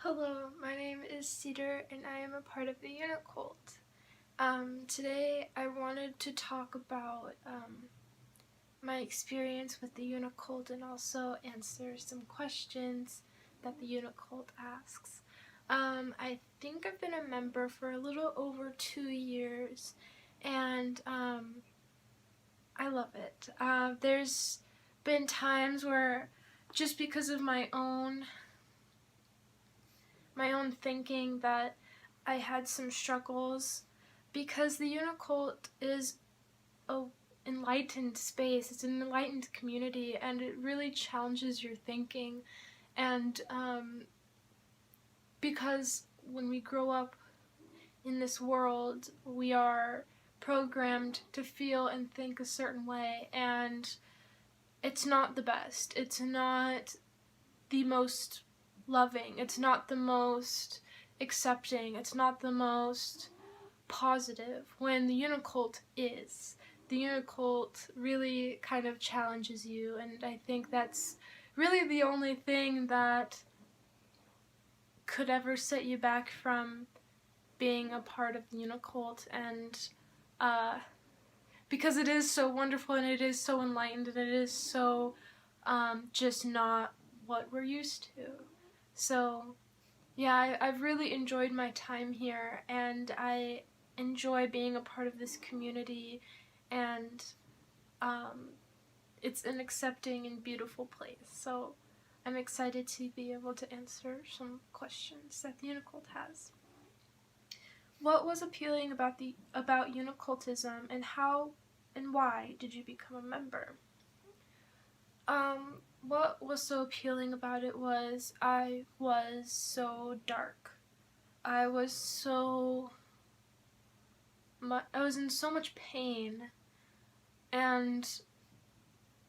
Hello, my name is Cedar and I am a part of the UNICULT. Today I wanted to talk about my experience with the UNICULT and also answer some questions that the UNICULT asks. I think I've been a member for a little over 2 years and I love it. There's been times where just because of my own thinking that I had some struggles, because the UNICULT is a enlightened space, it's an enlightened community, and it really challenges your thinking. And because when we grow up in this world, we are programmed to feel and think a certain way, and it's not the best. It's not the most loving. It's not the most accepting. It's not the most positive, when the UNICULT is. The UNICULT really kind of challenges you, and I think that's really the only thing that could ever set you back from being a part of the UNICULT. And because it is so wonderful and it is so enlightened and it is so just not what we're used to. So yeah, I've really enjoyed my time here, and I enjoy being a part of this community, and it's an accepting and beautiful place. So I'm excited to be able to answer some questions that the UNICULT has. What was appealing about UNICULTism, and how and why did you become a member? What was so appealing about it was I was so dark. I was in so much pain, and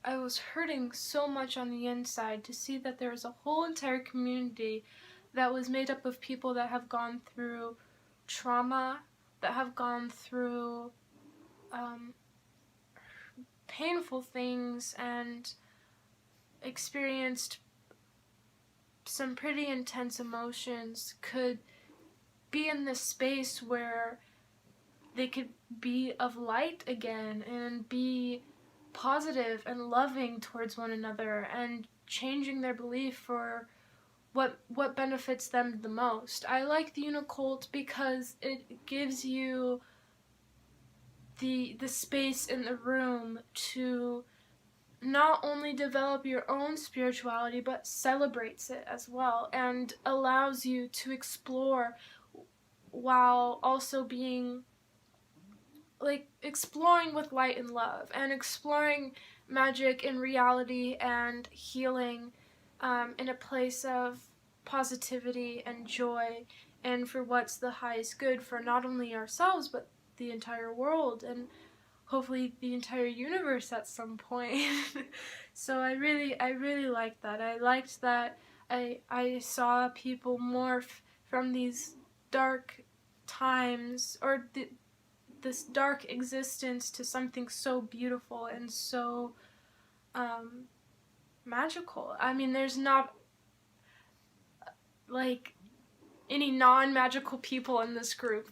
I was hurting so much on the inside. To see that there was a whole entire community that was made up of people that have gone through trauma, that have gone through painful things, and experienced some pretty intense emotions, could be in this space where they could be of light again and be positive and loving towards one another, and changing their belief for what benefits them the most. I like the UNICULT because it gives you the space in the room to not only develop your own spirituality, but celebrates it as well, and allows you to explore while also being exploring with light and love, and exploring magic and reality and healing in a place of positivity and joy, and for what's the highest good for not only ourselves but the entire world, and hopefully the entire universe at some point. So I really liked that. I liked that I saw people morph from these dark times, or this dark existence, to something so beautiful and so magical. I mean, there's not any non-magical people in this group.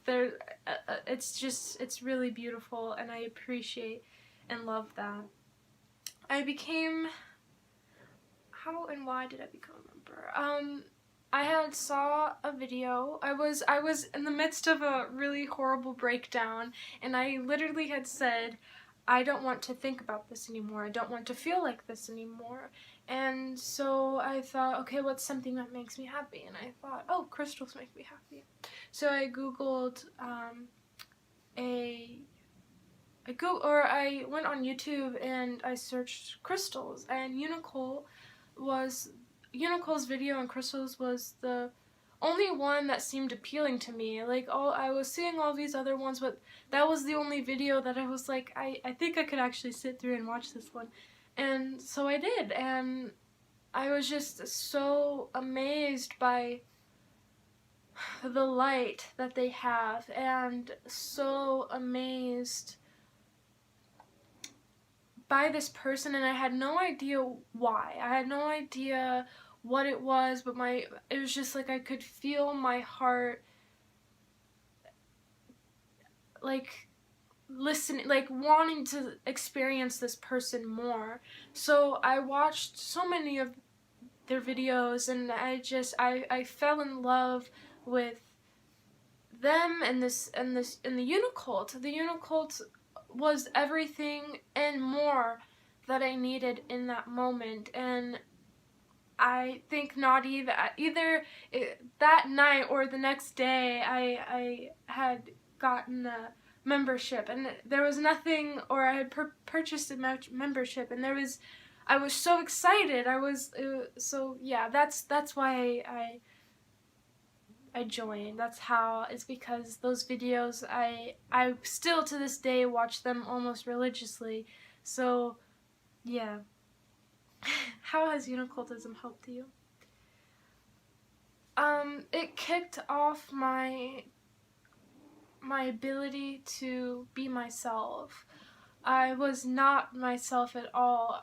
It's really beautiful, and I appreciate and love that. How and why did I become a member? I saw a video. I was in the midst of a really horrible breakdown, and I literally had said, I don't want to think about this anymore. I don't want to feel like this anymore. And so I thought, okay, what's something that makes me happy? And I thought, oh, crystals make me happy. So I googled I went on YouTube and I searched crystals, and UNICULT's video on crystals was the only one that seemed appealing to me. I was seeing all these other ones, but that was the only video that I was like, I think I could actually sit through and watch this one. And so I did, and I was just so amazed by the light that they have, and so amazed by this person, and I had no idea why. I had no idea what it was, but it was just like I could feel my heart like listening, like wanting to experience this person more. So I watched so many of their videos, and I fell in love with them and the UNICULT. The UNICULT was everything and more that I needed in that moment. And I think not either that night or the next day I had gotten a membership, and there was nothing, or I had purchased a membership, and I was so excited. So yeah, that's why I joined. That's how. It's because those videos, I still to this day watch them almost religiously. So yeah. How has unicultism helped you? It kicked off my ability to be myself. I was not myself at all.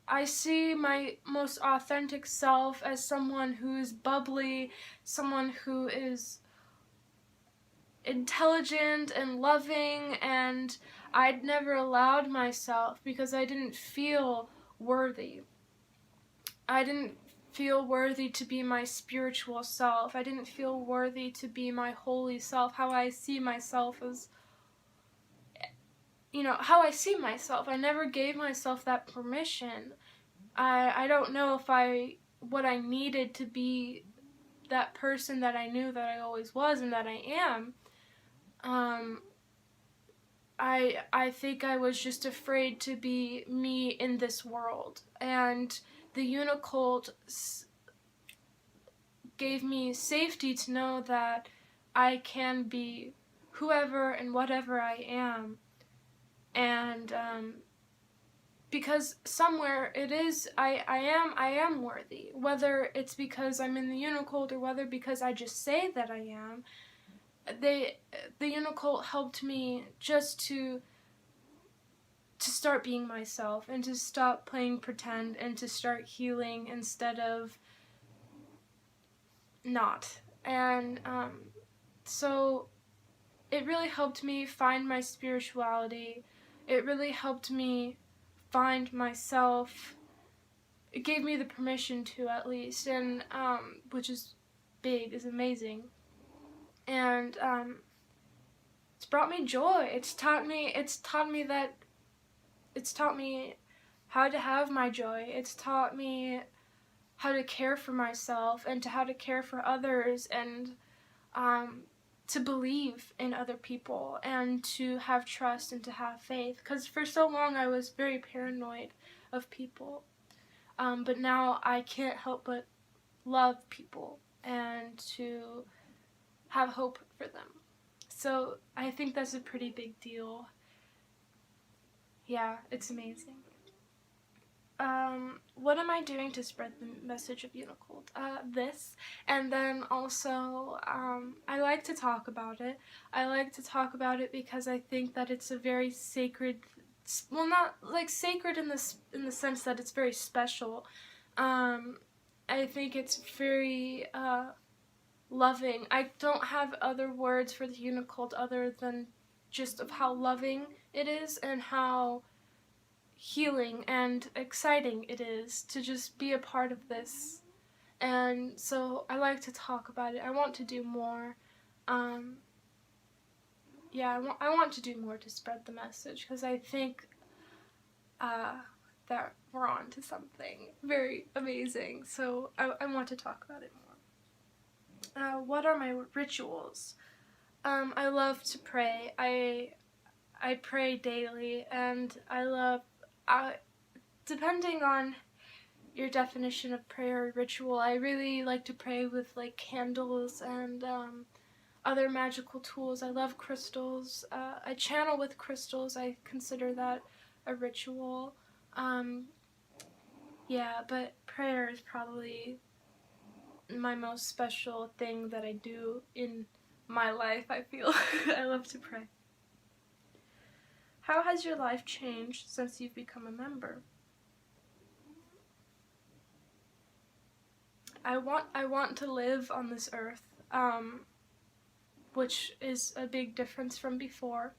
I see my most authentic self as someone who is bubbly, someone who is intelligent and loving, and I'd never allowed myself because I didn't feel worthy. I didn't feel worthy to be my spiritual self. I didn't feel worthy to be my holy self, how I see myself as, how I see myself. I never gave myself that permission. I don't know what I needed to be that person that I knew that I always was and that I am. I think I was just afraid to be me in this world, and the UNICULT gave me safety to know that I can be whoever and whatever I am, and because somewhere it is, I am worthy, whether it's because I'm in the UNICULT or whether because I just say that I am. The UNICULT helped me just to start being myself and to stop playing pretend and to start healing instead of not. And so it really helped me find my spirituality. It really helped me find myself. It gave me the permission to, at least, and which is big, is amazing. And it's brought me joy. It's taught me how to have my joy. It's taught me how to care for myself and how to care for others, and to believe in other people and to have trust and to have faith. Because for so long I was very paranoid of people, but now I can't help but love people and to have hope for them. So I think that's a pretty big deal. Yeah, it's amazing. What am I doing to spread the message of UNICULT? This, and then also, I like to talk about it. I like to talk about it because I think that it's a very sacred, well, not like sacred in the sense that it's very special. I think it's very, loving. I don't have other words for the UNICULT other than just of how loving it is and how healing and exciting it is to just be a part of this. And so I like to talk about it. I want to do more. Yeah, I want to do more to spread the message, because I think that we're on to something very amazing. So I want to talk about it more. What are my rituals? I love to pray. I pray daily, and depending on your definition of prayer or ritual, I really like to pray with like candles and other magical tools. I love crystals. I channel with crystals. I consider that a ritual. Yeah, but prayer is probably my most special thing that I do in my life, I feel. I love to pray. How has your life changed since you've become a member? I want to live on this earth, which is a big difference from before.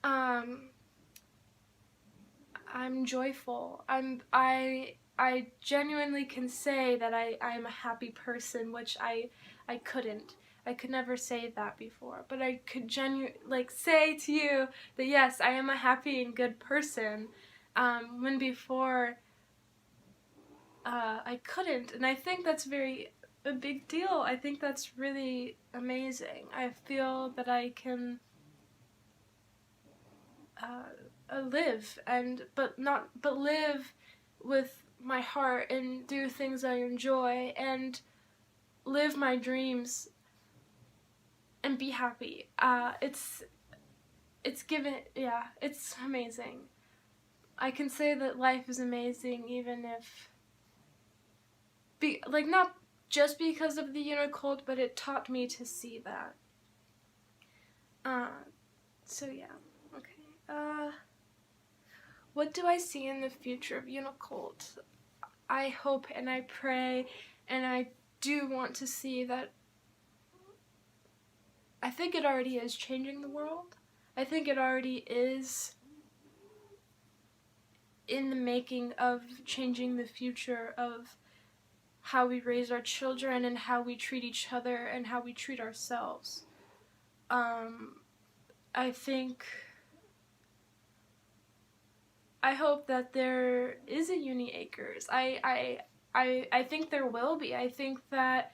I'm joyful. I genuinely can say that I'm a happy person, which I couldn't. I could never say that before, but I could say to you that yes, I am a happy and good person, when before I couldn't, and I think that's a big deal. I think that's really amazing. I feel that I can live but live with my heart and do things I enjoy and live my dreams and be happy. It's amazing. I can say that life is amazing even if not just because of the UNICULT, but it taught me to see that. So yeah, okay. What do I see in the future of UNICULT? I hope and I pray and I do want to see that. I think it already is changing the world. I think it already is in the making of changing the future of how we raise our children and how we treat each other and how we treat ourselves. I hope that there is a UniAcres. I think there will be. I think that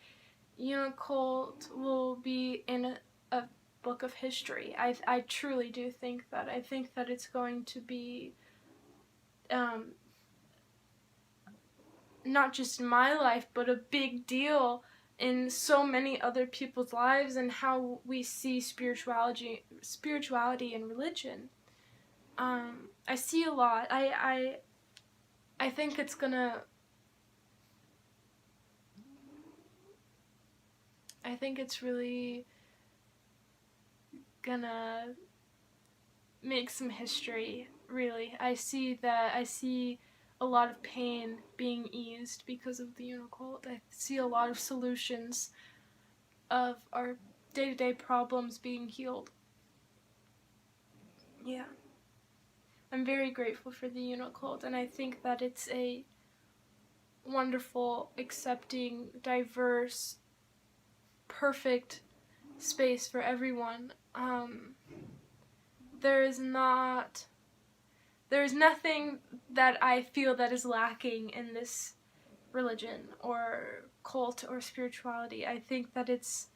UNICULT will be in a book of history. I truly do think that. I think that it's going to be not just in my life, but a big deal in so many other people's lives and how we see spirituality and religion. I see a lot. I think it's gonna. I think it's really gonna make some history. Really, I see a lot of pain being eased because of the UNICULT. I see a lot of solutions of our day-to-day problems being healed. Yeah. I'm very grateful for the UNICULT, and I think that it's a wonderful, accepting, diverse, perfect space for everyone. There is nothing that I feel that is lacking in this religion or cult or spirituality. I think that it's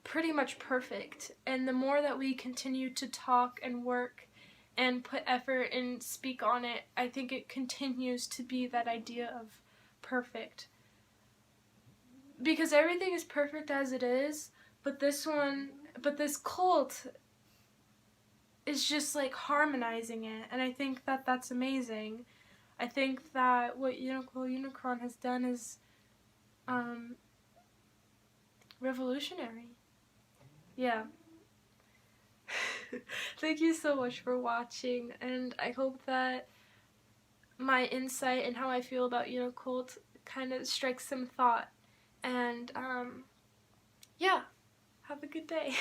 pretty much perfect, and the more that we continue to talk and work and put effort and speak on it, I think it continues to be that idea of perfect. Because everything is perfect as it is, but this cult is just like harmonizing it, and I think that that's amazing. I think that what Unicron has done is revolutionary. Yeah. Thank you so much for watching, and I hope that my insight and how I feel about UNICULT kind of strikes some thought. And yeah, have a good day.